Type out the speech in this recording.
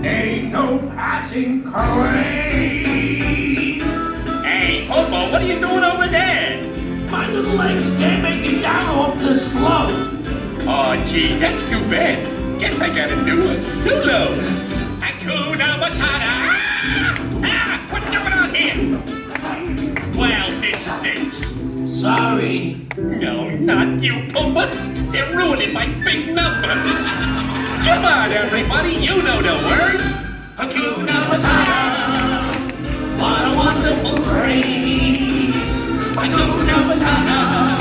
Ain't no passing craze. Hey, Popo, what are you doing over there? My little legs can't make it down off this float. Oh, gee, that's too bad. Guess I gotta do a solo. Hakuna Matada. What's going on here? Well, this stinks. Sorry. No, not you, Pumba. They're ruining my big number. Come on, everybody, you know the words. Hakuna Matata. What a wonderful phrase. Hakuna Matata.